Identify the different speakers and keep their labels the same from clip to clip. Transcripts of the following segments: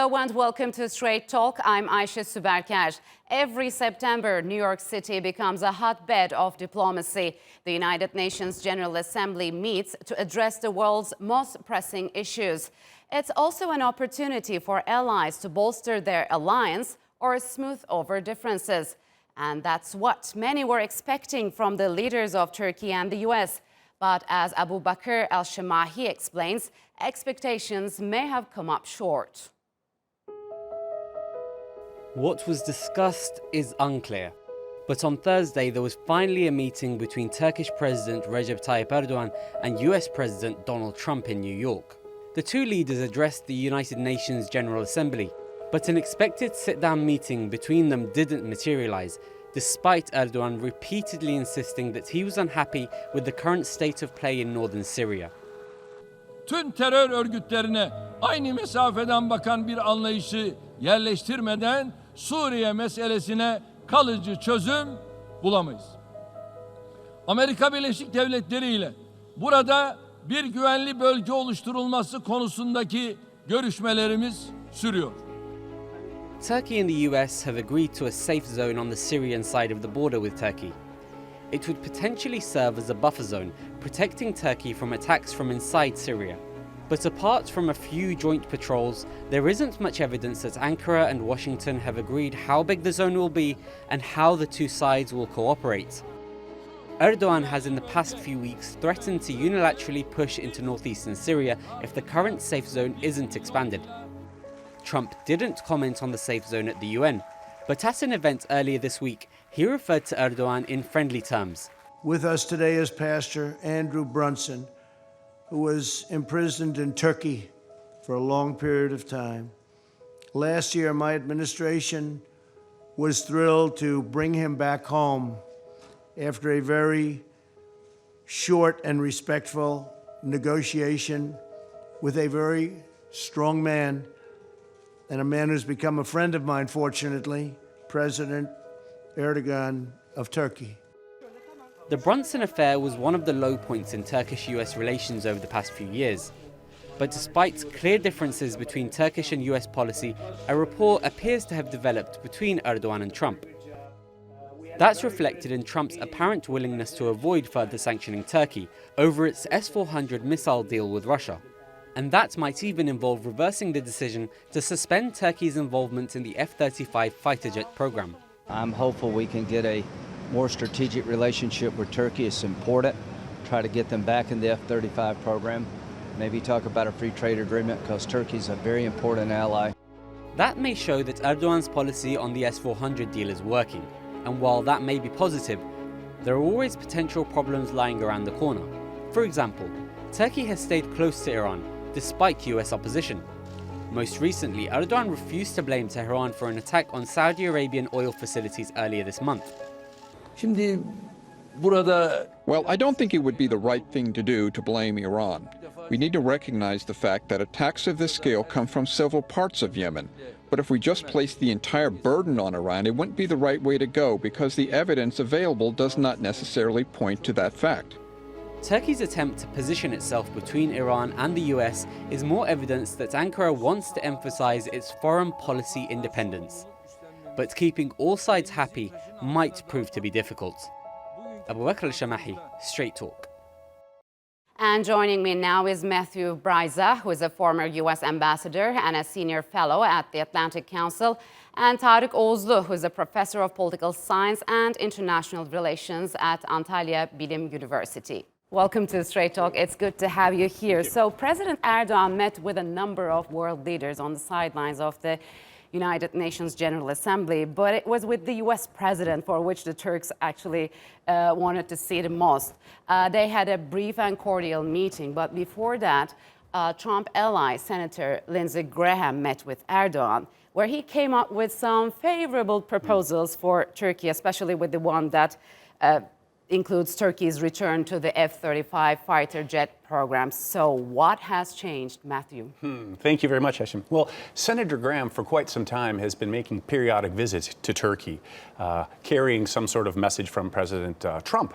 Speaker 1: Hello and welcome to Straight Talk. I'm Ayşe Süberker. Every September, New York City becomes a hotbed of diplomacy. The United Nations General Assembly meets to address the world's most pressing issues. It's also an opportunity for allies to bolster their alliance or smooth over differences. And that's what many were expecting from the leaders of Turkey and the US. But as Abu Bakr al-Shamahi explains, expectations may have come up short.
Speaker 2: What was discussed is unclear, but on Thursday there was finally a meeting between Turkish President Recep Tayyip Erdogan and US President Donald Trump in New York. The two leaders addressed the United Nations General Assembly, but an expected sit-down meeting between them didn't materialize, despite Erdogan repeatedly insisting that he was unhappy with the current state of play in northern Syria.
Speaker 3: Tüm terör örgütlerine aynı mesafeden bakan bir anlayışı yerleştirmeden Suriye meselesine kalıcı çözüm bulamayız. Amerika Birleşik Devletleri ile burada bir güvenli bölge oluşturulması konusundaki görüşmelerimiz sürüyor.
Speaker 2: Turkey and the US have agreed to a safe zone on the Syrian side of the border with Turkey. It would potentially serve as a buffer zone, protecting Turkey from attacks from inside Syria. But apart from a few joint patrols, there isn't much evidence that Ankara and Washington have agreed how big the zone will be and how the two sides will cooperate. Erdogan has in the past few weeks threatened to unilaterally push into northeastern Syria if the current safe zone isn't expanded. Trump didn't comment on the safe zone at the UN, but at an event earlier this week, he referred to Erdogan in friendly terms.
Speaker 4: With us today is Pastor Andrew Brunson, who was imprisoned in Turkey for a long period of time. Last year, my administration was thrilled to bring him back home after a very short and respectful negotiation with a very strong man, and a man who's become a friend of mine, fortunately, President Erdogan of Turkey.
Speaker 2: The Brunson affair was one of the low points in Turkish-US relations over the past few years. But despite clear differences between Turkish and US policy, a rapport appears to have developed between Erdogan and Trump. That's reflected in Trump's apparent willingness to avoid further sanctioning Turkey over its S-400 missile deal with Russia. And that might even involve reversing the decision to suspend Turkey's involvement in the F-35 fighter jet program.
Speaker 5: I'm hopeful we can get a more strategic relationship with Turkey. It's important. Try to get them back in the F-35 program. Maybe talk about a free trade agreement because Turkey's a very important ally.
Speaker 2: That may show that Erdogan's policy on the S-400 deal is working. And while that may be positive, there are always potential problems lying around the corner. For example, Turkey has stayed close to Iran, despite US opposition. Most recently, Erdogan refused to blame Tehran for an attack on Saudi Arabian oil facilities earlier this month.
Speaker 6: Well, I don't think it would be the right thing to do to blame Iran. We need to recognize the fact that attacks of this scale come from several parts of Yemen. But if we just place the entire burden on Iran, it wouldn't be the right way to go because the evidence available does not necessarily point to that fact.
Speaker 2: Turkey's attempt to position itself between Iran and the US is more evidence that Ankara wants to emphasize its foreign policy independence. But keeping all sides happy might prove to be difficult. Abu Bakr al-Shamahi, Straight Talk.
Speaker 1: And joining me now is Matthew Bryza, who is a former US ambassador and a senior fellow at the Atlantic Council, and Tarık Oğuzlu, who is a professor of political science and international relations at Antalya Bilim University. Welcome to Straight Talk. It's good to have you here. So President Erdogan met with a number of world leaders on the sidelines of the United Nations General Assembly, but it was with the US president for which the Turks actually wanted to see the most. They had a brief and cordial meeting, but before that, Trump ally Senator Lindsey Graham met with Erdogan, where he came up with some favorable proposals for Turkey, especially with the one that includes Turkey's return to the F-35 fighter jet program. So what has changed, Matthew?
Speaker 7: Thank you very much, Hashim. Well, Senator Graham for quite some time has been making periodic visits to Turkey, carrying some sort of message from President Trump.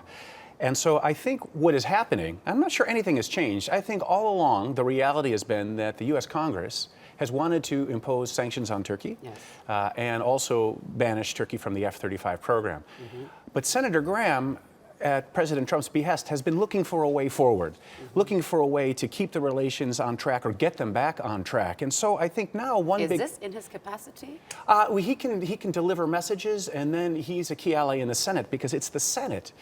Speaker 7: And so I think what is happening, I'm not sure anything has changed. I think all along the reality has been that the U.S. Congress has wanted to impose sanctions on Turkey,
Speaker 1: Yes.
Speaker 7: and also banish Turkey from the F-35 program. But Senator Graham, at President Trump's behest, has been looking for a way forward, looking for a way to keep the relations on track or get them back on track. And so I think now
Speaker 1: Is this in his capacity?
Speaker 7: he can deliver messages, and then he's a key ally in the Senate, because it's the Senate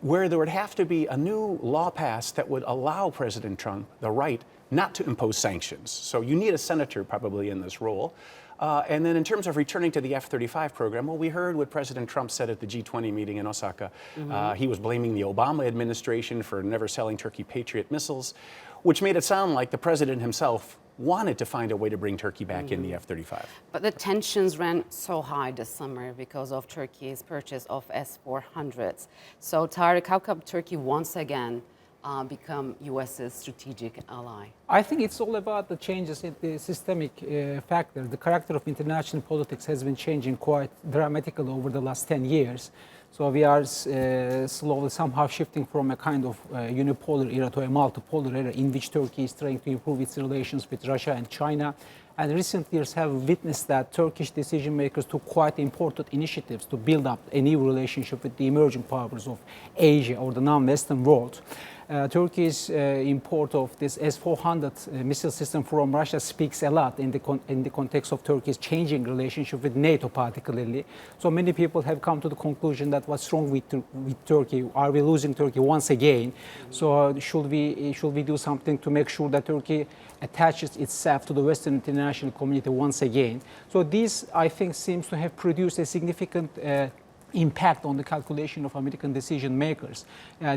Speaker 7: where there would have to be a new law passed that would allow President Trump the right not to impose sanctions. So you need a senator probably in this role. And then in terms of returning to the F-35 program, well, we heard what President Trump said at the G20 meeting in Osaka. He was blaming the Obama administration for never selling Turkey Patriot missiles, which made it sound like the president himself wanted to find a way to bring Turkey back in the F-35.
Speaker 1: But the tensions ran so high this summer because of Turkey's purchase of S-400s. So, Tarık, how come Turkey once again become U.S.'s strategic ally?
Speaker 8: I think it's all about the changes in the systemic factor. The character of international politics has been changing quite dramatically over the last 10 years. So we are slowly somehow shifting from a kind of unipolar era to a multipolar era in which Turkey is trying to improve its relations with Russia and China. And recent years have witnessed that Turkish decision makers took quite important initiatives to build up a new relationship with the emerging powers of Asia or the non-Western world. Turkey's import of this S-400 missile system from Russia speaks a lot in the context of Turkey's changing relationship with NATO particularly. So many people have come to the conclusion that what's wrong with Turkey? Are we losing Turkey once again? So should we do something to make sure that Turkey attaches itself to the Western international community once again? So this, I think, seems to have produced a significant impact on the calculation of American decision makers.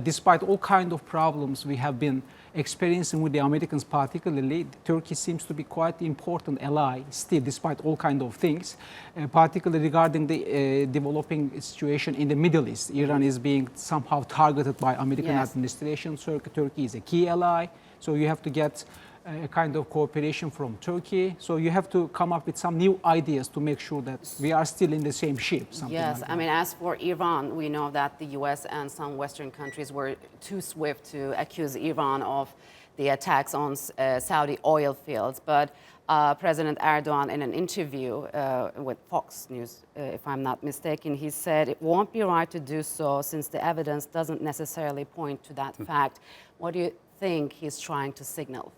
Speaker 8: Despite all kinds of problems we have been experiencing with the Americans particularly, Turkey seems to be quite an important ally still, despite all kinds of things, particularly regarding the developing situation in the Middle East. Iran is being somehow targeted by American administration, so Turkey is a key ally, so you have to get a kind of cooperation from Turkey. So you have to come up with some new ideas to make sure that we are still in the same ship.
Speaker 1: Yes, I mean, as for Iran, we know that the U.S. and some Western countries were too swift to accuse Iran of the attacks on Saudi oil fields. But President Erdogan, in an interview with Fox News, if I'm not mistaken, he said it won't be right to do so since the evidence doesn't necessarily point to that fact. What do you think he's trying to signal?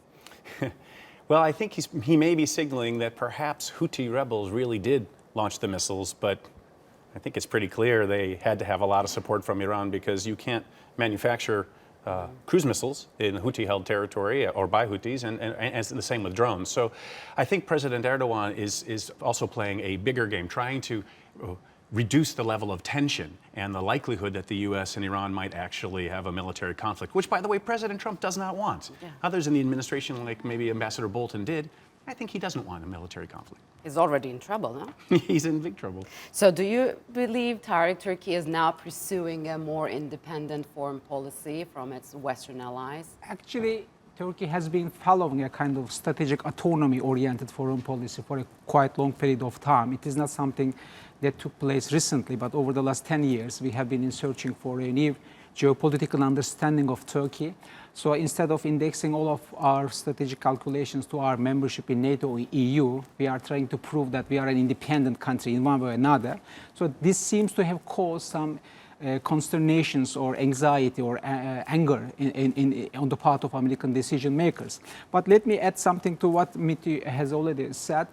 Speaker 7: Well, I think he may be signaling that perhaps Houthi rebels really did launch the missiles, but I think it's pretty clear they had to have a lot of support from Iran, because you can't manufacture cruise missiles in Houthi-held territory or by Houthis, and it's the same with drones. So I think President Erdogan is also playing a bigger game, trying to reduce the level of tension and the likelihood that the U.S. and Iran might actually have a military conflict, which, by the way, President Trump does not want.
Speaker 1: Yeah.
Speaker 7: Others in the administration, like maybe Ambassador Bolton did, I think he doesn't want a military conflict.
Speaker 1: He's already in trouble, no?
Speaker 7: He's in big trouble.
Speaker 1: So do you believe, Tarık, Turkey is now pursuing a more independent foreign policy from its Western allies?
Speaker 8: Actually, Turkey has been following a kind of strategic autonomy-oriented foreign policy for a quite long period of time. It is not something that took place recently, but over the last 10 years, we have been searching for a new geopolitical understanding of Turkey. So instead of indexing all of our strategic calculations to our membership in NATO or EU, we are trying to prove that we are an independent country in one way or another. So this seems to have caused some consternations or anxiety or anger on the part of American decision makers. But let me add something to what Mitty has already said.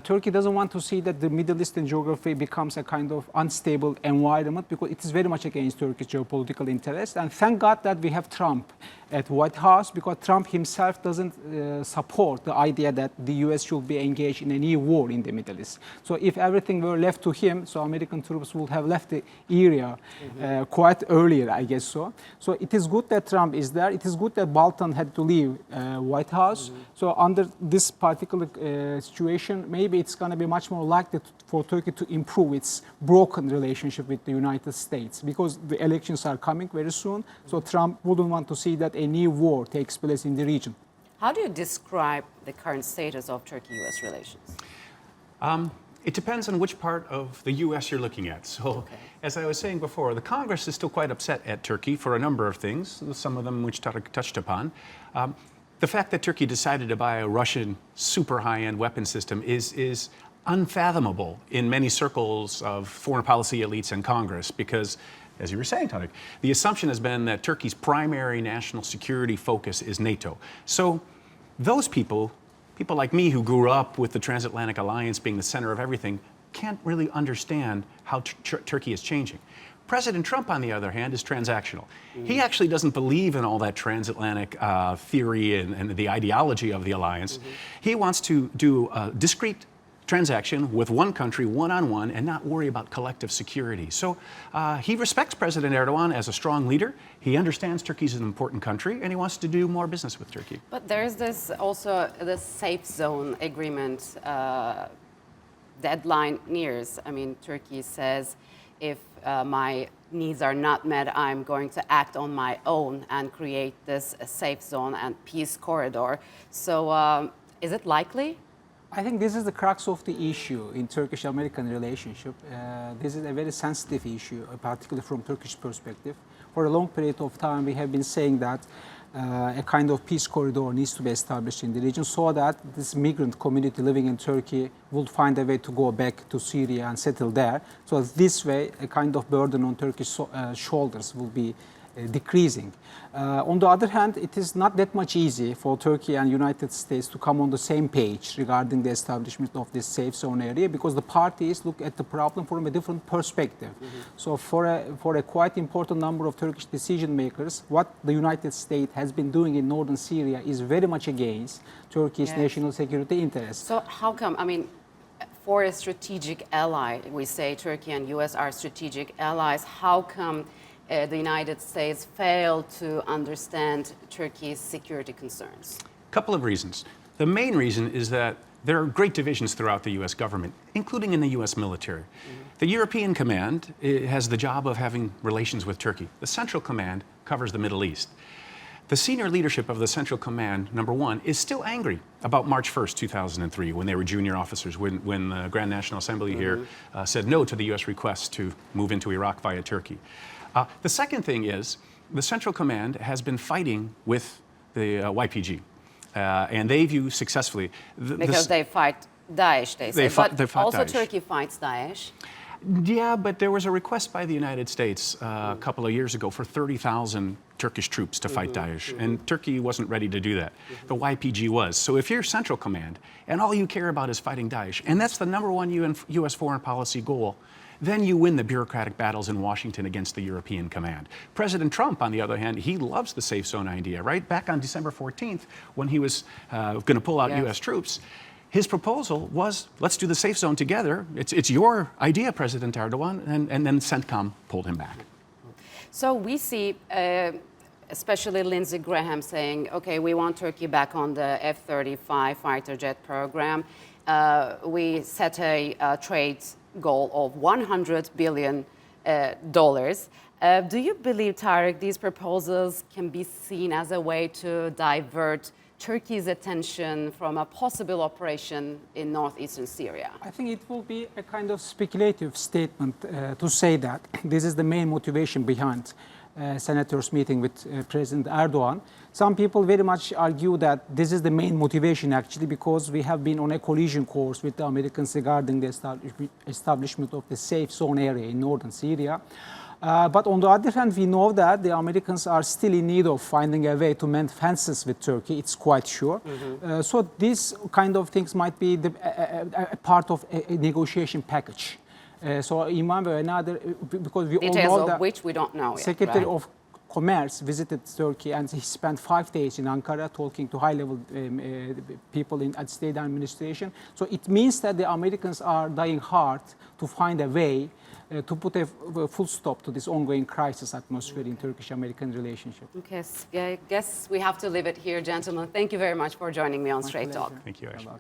Speaker 8: Turkey doesn't want to see that the Middle Eastern geography becomes a kind of unstable environment, because it is very much against Turkish geopolitical interests. And thank God that we have Trump at White House, because Trump himself doesn't support the idea that the U.S. should be engaged in a new war in the Middle East. So if everything were left to him, so American troops would have left the area quite earlier, I guess so. So it is good that Trump is there. It is good that Bolton had to leave White House. So under this particular situation, maybe it's going to be much more likely for Turkey to improve its broken relationship with the United States, because the elections are coming very soon. So Trump wouldn't want to see that a new war takes place in the region.
Speaker 1: How do you describe the current status of Turkey-U.S. relations?
Speaker 7: It depends on which part of the U.S. you're looking at. So, as I was saying before, the Congress is still quite upset at Turkey for a number of things, some of them which Tarık touched upon. The fact that Turkey decided to buy a Russian super high-end weapon system is unfathomable in many circles of foreign policy elites and Congress because, as you were saying, Tarek, the assumption has been that Turkey's primary national security focus is NATO. So those people like me who grew up with the transatlantic alliance being the center of everything, can't really understand how Turkey is changing. President Trump, on the other hand, is transactional. He actually doesn't believe in all that transatlantic theory and the ideology of the alliance. He wants to do a discrete transaction with one country, one-on-one, and not worry about collective security. So he respects President Erdogan as a strong leader. He understands Turkey's an important country, and he wants to do more business with Turkey.
Speaker 1: But there's this also the safe zone agreement deadline nears. I mean, Turkey says if my needs are not met, I'm going to act on my own and create this safe zone and peace corridor. So is it likely?
Speaker 8: I think this is the crux of the issue in Turkish-American relationship. This is a very sensitive issue, particularly from Turkish perspective. For a long period of time, we have been saying that a kind of peace corridor needs to be established in the region so that this migrant community living in Turkey will find a way to go back to Syria and settle there. So this way, a kind of burden on Turkish shoulders will be decreasing. On the other hand, it is not that much easy for Turkey and United States to come on the same page regarding the establishment of this safe zone area because the parties look at the problem from a different perspective. So for a quite important number of Turkish decision makers, what the United States has been doing in northern Syria is very much against Turkey's national security interests.
Speaker 1: So how come, I mean, for a strategic ally, we say Turkey and US are strategic allies, how come the United States failed to understand Turkey's security concerns?
Speaker 7: A couple of reasons. The main reason is that there are great divisions throughout the U.S. government, including in the U.S. military. The European Command has the job of having relations with Turkey. The Central Command covers the Middle East. The senior leadership of the Central Command, number one, is still angry about March 1st, 2003, when they were junior officers, when the Grand National Assembly here said no to the U.S. request to move into Iraq via Turkey. The second thing is the Central Command has been fighting with the YPG, and they view successfully...
Speaker 1: Because they fight Daesh, they say.
Speaker 7: They fight
Speaker 1: also
Speaker 7: Daesh.
Speaker 1: Turkey fights Daesh.
Speaker 7: Yeah, but there was a request by the United States a couple of years ago for 30,000 Turkish troops to fight Daesh, and Turkey wasn't ready to do that. The YPG was. So if you're Central Command, and all you care about is fighting Daesh, and that's the number one U.S. foreign policy goal, then you win the bureaucratic battles in Washington against the European Command. President Trump, on the other hand, he loves the safe zone idea, right? Back on December 14th, when he was going to pull out U.S. troops, his proposal was, let's do the safe zone together. It's your idea, President Erdogan, and then CENTCOM pulled him back.
Speaker 1: So we see, especially Lindsey Graham saying, okay, we want Turkey back on the F-35 fighter jet program. We set a trade goal of $100 billion. Do you believe, Tarek, these proposals can be seen as a way to divert Turkey's attention from a possible operation in northeastern Syria?
Speaker 8: I think it will be a kind of speculative statement to say that this is the main motivation behind senators meeting with President Erdogan. Some people very much argue that this is the main motivation actually because we have been on a collision course with the Americans regarding the establishment of the safe zone area in northern Syria. But on the other hand, we know that the Americans are still in need of finding a way to mend fences with Turkey, it's quite sure. So these kind of things might be a part of a negotiation package. So in one way or another, because we
Speaker 1: Details
Speaker 8: all know
Speaker 1: of
Speaker 8: that
Speaker 1: which we don't know yet,
Speaker 8: Secretary
Speaker 1: right?
Speaker 8: of Commerce visited Turkey and he spent 5 days in Ankara talking to high-level people at state administration. So it means that the Americans are dying hard to find a way to put a full stop to this ongoing crisis atmosphere in Turkish-American relationship.
Speaker 1: Okay, I guess we have to leave it here, gentlemen. Thank you very much for joining me on Straight Talk.
Speaker 7: Thank you, Aisha.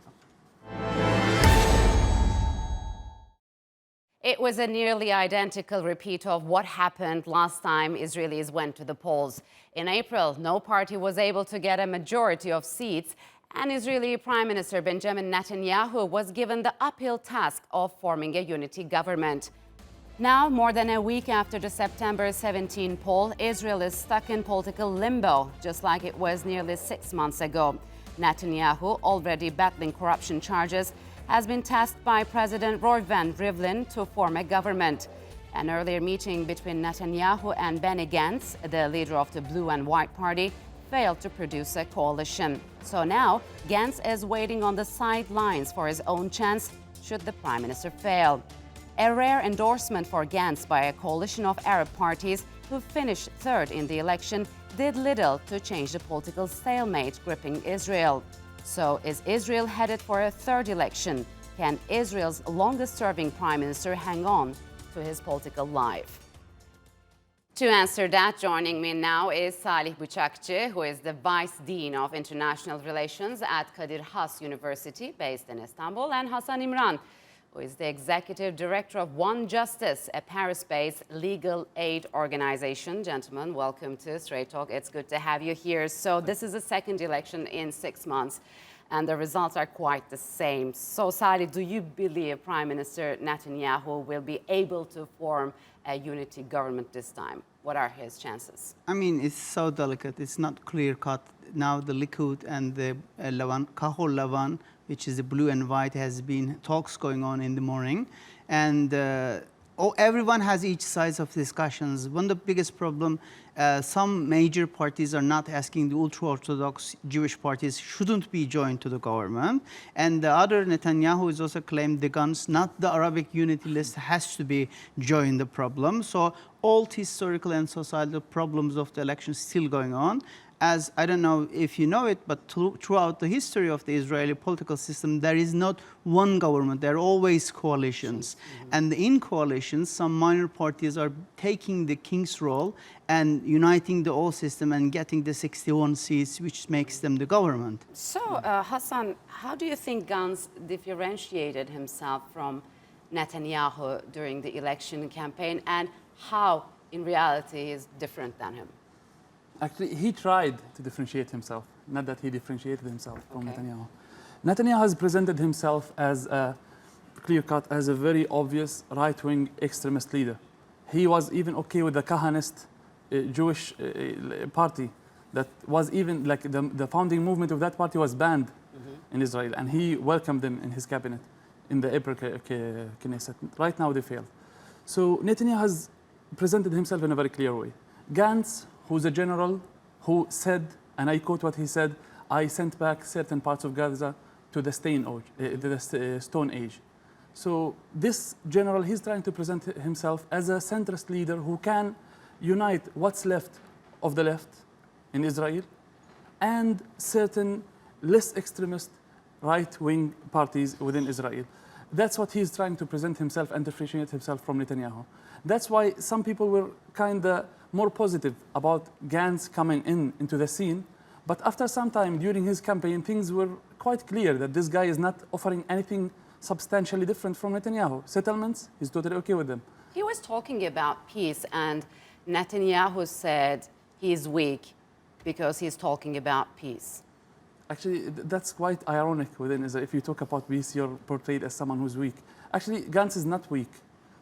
Speaker 1: It was a nearly identical repeat of what happened last time Israelis went to the polls. In April, no party was able to get a majority of seats, and Israeli Prime Minister Benjamin Netanyahu was given the uphill task of forming a unity government. Now, more than a week after the September 17 poll, Israel is stuck in political limbo, just like it was nearly 6 months ago. Netanyahu, already battling corruption charges, has been tasked by President Reuven Rivlin to form a government. An earlier meeting between Netanyahu and Benny Gantz, the leader of the Blue and White Party, failed to produce a coalition. So now, Gans is waiting on the sidelines for his own chance should the prime minister fail. A rare endorsement for Gans by a coalition of Arab parties who finished third in the election did little to change the political stalemate gripping Israel. So is Israel headed for a third election? Can Israel's longest-serving prime minister hang on to his political life? To answer that, joining me now is Salih Bıçakçı, who is the Vice Dean of International Relations at Kadir Has University, based in Istanbul, and Hasan İmran, who is the Executive Director of One Justice, a Paris-based legal aid organization. Gentlemen, welcome to Straight Talk. It's good to have you here. So this is the second election in 6 months, and the results are quite the same. So, Salih, do you believe Prime Minister Netanyahu will be able to form a unity government this time? What are his chances?
Speaker 9: I mean, it's so delicate. It's not clear-cut. Now the Likud and the Kahol Lavan, which is the blue and white, has been talks going on in the morning. And everyone has each side of discussions. One of the biggest problem, some major parties are not asking the ultra-Orthodox Jewish parties shouldn't be joined to the government. And the other, Netanyahu, is also claimed the Gans, not the Arabic unity list, has to be joined the problem. So all historical and societal problems of the election still going on. As, I don't know if you know it, but throughout the history of the Israeli political system, there is not one government. There are always coalitions. Mm-hmm. And in coalitions, some minor parties are taking the king's role and uniting the whole system and getting the 61 seats, which makes them the government.
Speaker 1: So, Hassan, how do you think Gans differentiated himself from Netanyahu during the election campaign, and how, in reality, he is different than him?
Speaker 10: Actually, he tried to differentiate himself, not that he differentiated himself from Netanyahu. Netanyahu has presented himself as a clear-cut, as a very obvious right-wing extremist leader. He was even okay with the Kahanist Jewish party that was even, like, the founding movement of that party was banned in Israel, and he welcomed them in his cabinet in the April Knesset. Right now, they failed. So Netanyahu has presented himself in a very clear way. Gantz, who's a general who said, and I quote what he said, "I sent back certain parts of Gaza to the Stone Age." So this general, he's trying to present himself as a centrist leader who can unite what's left of the left in Israel and certain less extremist right-wing parties within Israel. That's what he's trying to present himself and differentiate himself from Netanyahu. That's why some people were kind of more positive about Gans coming into the scene. But after some time during his campaign, things were quite clear that this guy is not offering anything substantially different from Netanyahu. Settlements, he's totally okay with them.
Speaker 1: He was talking about peace, and Netanyahu said he's weak because he's talking about peace.
Speaker 10: Actually, that's quite ironic within Israel. If you talk about peace, you're portrayed as someone who's weak. Actually, Gans is not weak,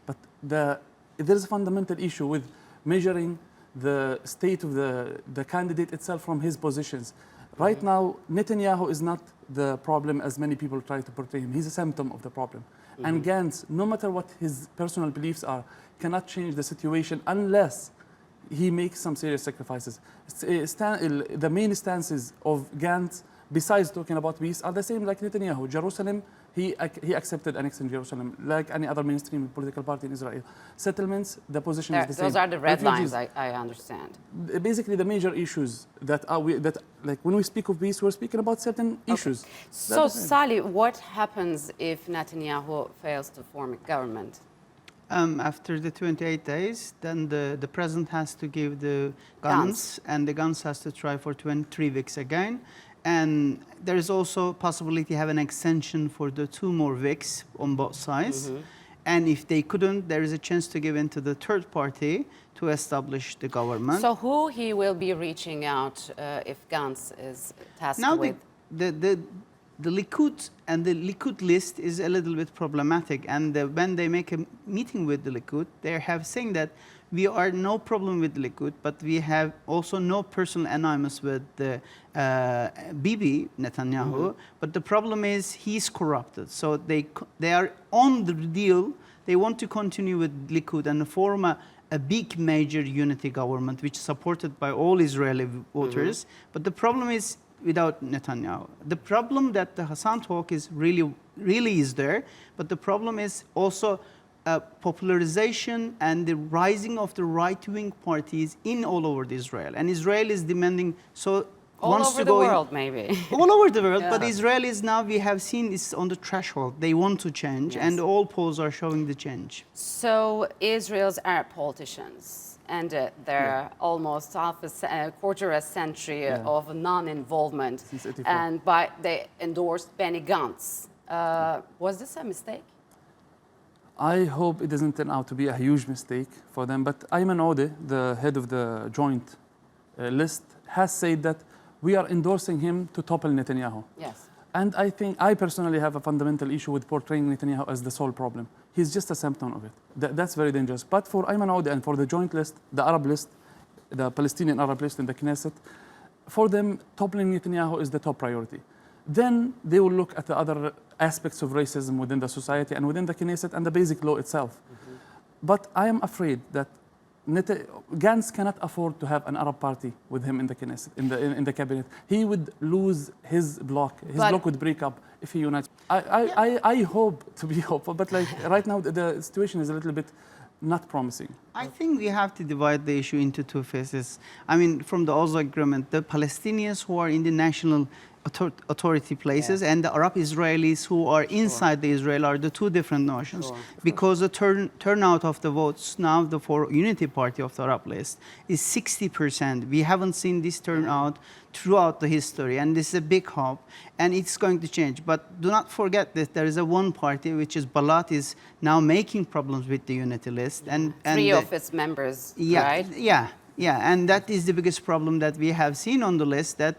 Speaker 10: but there's a fundamental issue with measuring the state of the candidate itself from his positions. Right now, Netanyahu is not the problem as many people try to portray him. He's a symptom of the problem. And Gantz, no matter what his personal beliefs are, cannot change the situation unless he makes some serious sacrifices. The main stances of Gantz, besides talking about peace, are the same like Netanyahu. Jerusalem, he accepted annexing Jerusalem, like any other mainstream political party in Israel. Settlements, the position is the same.
Speaker 1: Those are the red
Speaker 10: Refugees,
Speaker 1: lines, I understand.
Speaker 10: Basically, the major issues that like when we speak of peace, we're speaking about certain issues.
Speaker 1: So, Salih, what happens if Netanyahu fails to form a government?
Speaker 9: After the 28 days, then the president has to give the Gans, and the Gans has to try for 23 weeks again. And there is also possibility to have an extension for the 2 more weeks on both sides. And if they couldn't, there is a chance to give in to the third party to establish the government.
Speaker 1: So who he will be reaching out if Gans is tasked with?
Speaker 9: the Likud and the Likud list is a little bit problematic. And when they make a meeting with the Likud, they have saying that we are no problem with the Likud, but we have also no personal animus with the Bibi Netanyahu. But the problem is he's corrupted. So they are on the deal. They want to continue with Likud and form a big major unity government, which is supported by all Israeli voters. But the problem is without Netanyahu. The problem that the Hassan talk is really is there, but the problem is also popularization and the rising of the right-wing parties in all over Israel. And Israel is demanding
Speaker 1: all over the world, maybe.
Speaker 9: All over the world, but Israel is now, we have seen, is on the threshold. They want to change, and all polls are showing the change.
Speaker 1: So Israel's Arab politicians ended their almost quarter a century of non-involvement, and they endorsed Benny Gantz. Was this a mistake?
Speaker 10: I hope it doesn't turn out to be a huge mistake for them, but Ayman Odeh, the head of the joint list, has said that we are endorsing him to topple Netanyahu.
Speaker 1: Yes.
Speaker 10: And I personally have a fundamental issue with portraying Netanyahu as the sole problem. He's just a symptom of it. That's very dangerous. But for Ayman Odeh and for the joint list, the Arab list, the Palestinian Arab list in the Knesset, for them, toppling Netanyahu is the top priority. Then they will look at the other aspects of racism within the society and within the Knesset and the basic law itself. But I am afraid that Gans cannot afford to have an Arab party with him in the Knesset, in the cabinet. He would lose his bloc. His bloc would break up if he unites. I hope to be hopeful, but like right now the situation is a little bit not promising.
Speaker 9: I think we have to divide the issue into two phases. I mean, from the Oslo Agreement, the Palestinians who are in the national authority places and the Arab Israelis who are inside the Israel are the two different notions. Because the turnout of the votes now for Unity Party of the Arab list is 60%. We haven't seen this turnout throughout the history, and this is a big hope, and it's going to change. But do not forget that there is a one party, which is Balat, is now making problems with the Unity list. And
Speaker 1: three of its members, right?
Speaker 9: Yeah, and that is the biggest problem that we have seen on the list, that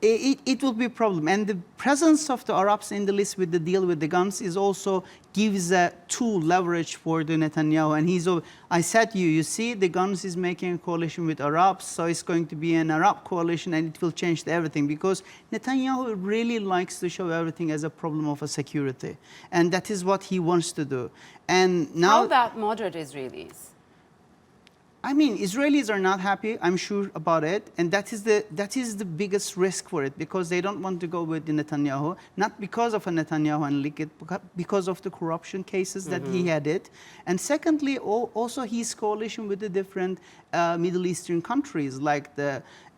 Speaker 9: it will be a problem. And the presence of the Arabs in the list with the deal with the Gans is also gives a tool leverage for the Netanyahu. And I said to you, you see, the Gans is making a coalition with Arabs, so it's going to be an Arab coalition, and it will change everything, because Netanyahu really likes to show everything as a problem of a security. And that is what he wants to do. And now,
Speaker 1: how about moderate Israelis?
Speaker 9: I mean, Israelis are not happy, I'm sure, about it, and that is the biggest risk for it, because they don't want to go with the Netanyahu, not because of a Netanyahu and Likud, but because of the corruption cases that he had it. And secondly, also his coalition with the different Middle Eastern countries, like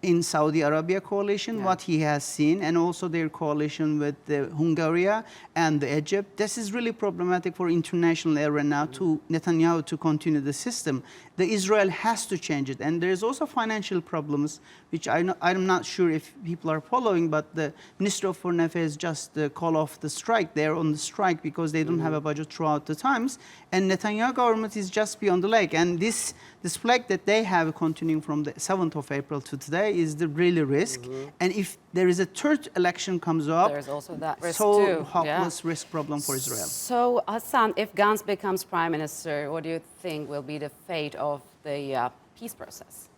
Speaker 9: in Saudi Arabia coalition, what he has seen, and also their coalition with Hungary and Egypt. This is really problematic for international area now to Netanyahu to continue the system. The Israel has to change it. And there's also financial problems, which I'm not sure if people are following, but the Minister of Foreign Affairs just called off the strike. They're on the strike because they don't have a budget throughout the times. And Netanyahu government is just beyond the lake. And this flag that they have continuing from the 7th of April to today is the really risk. And if there is a third election comes up,
Speaker 1: there's also that risk
Speaker 9: too. Hopeless risk problem for Israel.
Speaker 1: So Hassan, if Gans becomes prime minister, what do you think will be the fate of the peace process?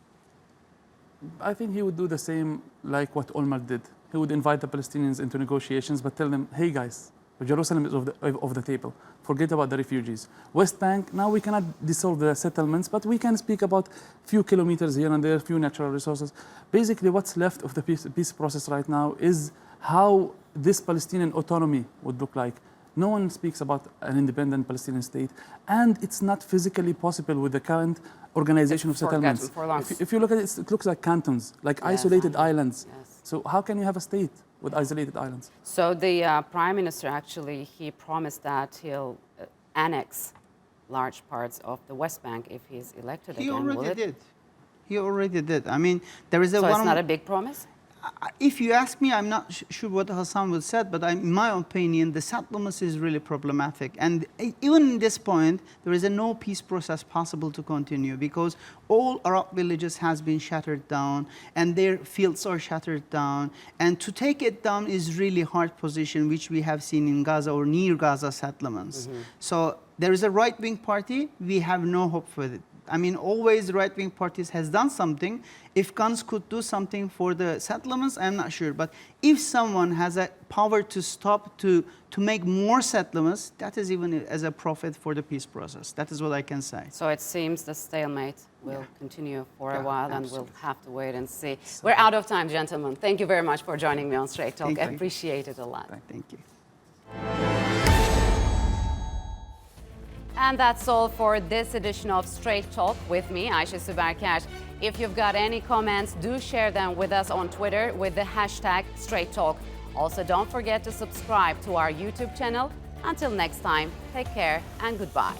Speaker 10: I think he would do the same like what Olmert did. He would invite the Palestinians into negotiations, but tell them, hey guys, Jerusalem is off the table. Forget about the refugees. West Bank, now we cannot dissolve the settlements, but we can speak about few kilometers here and there, few natural resources. Basically, what's left of the peace process right now is how this Palestinian autonomy would look like. No one speaks about an independent Palestinian state, and it's not physically possible with the current organization of settlements. If you look at it, it looks like cantons, like isolated islands. So how can you have a state with isolated islands?
Speaker 1: So the prime minister actually, he promised that he'll annex large parts of the West Bank if he's elected again.
Speaker 9: He already did. He already did. I mean, there is a
Speaker 1: So it's not a big promise?
Speaker 9: if you ask me, I'm not sure what Hassan will said, but in my opinion, the settlements is really problematic. And even in this point, there is no peace process possible to continue because all Arab villages has been shattered down and their fields are shattered down. And to take it down is really hard position, which we have seen in Gaza or near Gaza settlements. So there is a right-wing party, we have no hope for it. I mean, always right-wing parties has done something. If Gans could do something for the settlements, I'm not sure. But if someone has a power to stop, to make more settlements, that is even as a profit for the peace process. That is what I can say.
Speaker 1: So it seems the stalemate will continue for a while, and we'll have to wait and see.
Speaker 9: So
Speaker 1: We're out of time, gentlemen. Thank you very much for joining me on Straight Talk.
Speaker 9: Thank
Speaker 1: I
Speaker 9: you.
Speaker 1: appreciate it a lot.
Speaker 9: Thank you.
Speaker 1: And that's all for this edition of Straight Talk with me, Ayşe Süberkaş. If you've got any comments, do share them with us on Twitter with the hashtag Straight Talk. Also, don't forget to subscribe to our YouTube channel. Until next time, take care and goodbye.